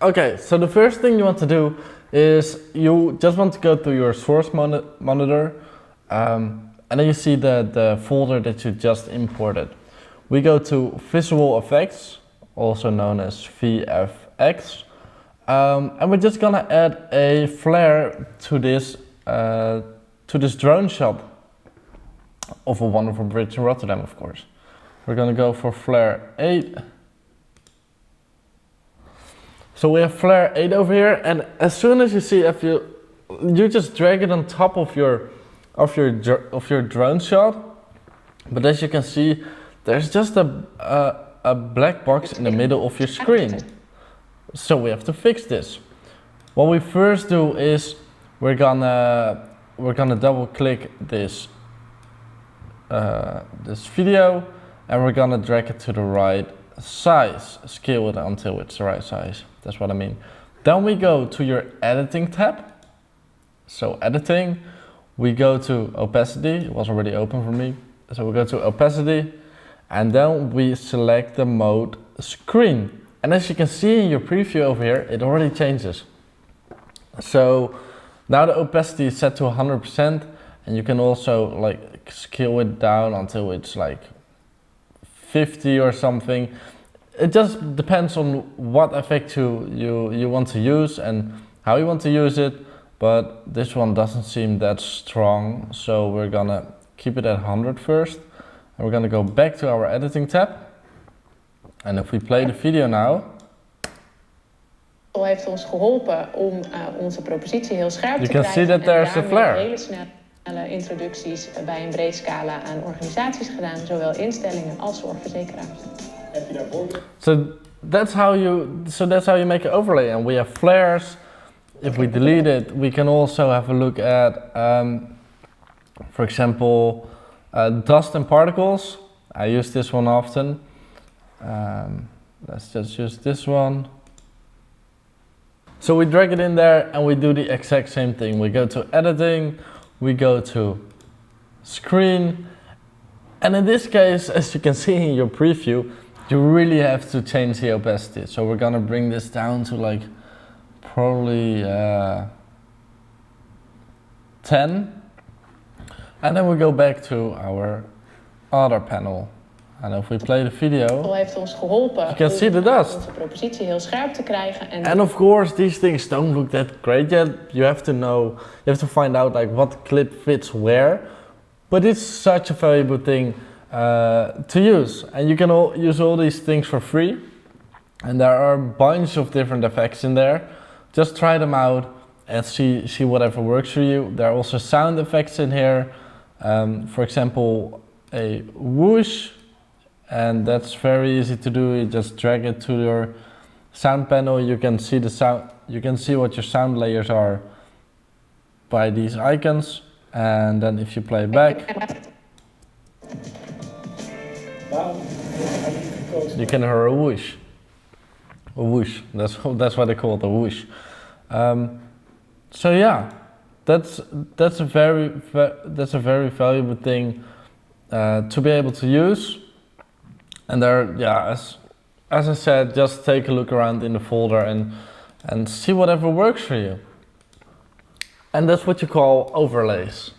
Okay, so the first thing you want to do is you just want to go to your source monitor, and then you see the folder that you just imported. We go to Visual Effects, also known as VFX, and we're just gonna add a flare to this drone shot of a wonderful bridge in Rotterdam, of course. We're gonna go for flare 8. So we have flare 8 over here, and as soon as you see, if you just drag it on top of your drone shot, but as you can see, there's just a black box in the middle of your screen. So we have to fix this. What we first do is we're gonna double click this video, and we're gonna drag it to the right size, scale it until it's the right size. That's what I mean. Then we go to your editing tab. So editing, we go to opacity. It was already open for me. So we go to opacity, and then we select the mode screen. And as you can see in your preview over here, it already changes. So now the opacity is set to 100%, and you can also like scale it down until it's like 50 or something. It just depends on what effect you want to use and how you want to use it, but this one doesn't seem that strong, so we're gonna keep it at 100 first, and we're gonna go back to our editing tab, and if we play the video now, heeft ons geholpen om onze propositie heel scherp te krijgen. You can see that there's a flare. Hele snelle introducties bij een breed scala aan organisaties gedaan, zowel instellingen als zorgverzekeraars. So that's how you make an overlay, and we have flares. If we delete it, we can also have a look at, for example, dust and particles. I use this one often. Let's just use this one. So we drag it in there, and we do the exact same thing. We go to editing, we go to screen, and in this case, as you can see in your preview, you really have to change the opacity. So we're gonna bring this down to like probably 10, and then we go back to our other panel. And if we play the video, heeft ons geholpen you can see the dust. Om onze propositie heel scherp te krijgen. And of course, these things don't look that great yet. You have to know, you have to find out like what clip fits where. But it's such a valuable thing to use, and you can use all these things for free. And there are a bunch of different effects in there. Just try them out and see whatever works for you. There are also sound effects in here. For example, a whoosh. And that's very easy to do. You just drag it to your sound panel. You can see the sound. You can see what your sound layers are by these icons. And then if you play back, you can hear a whoosh. A whoosh. That's what they call it, a whoosh. So yeah, that's a very valuable thing to be able to use. And there, yeah, as I said, just take a look around in the folder and see whatever works for you. And that's what you call overlays.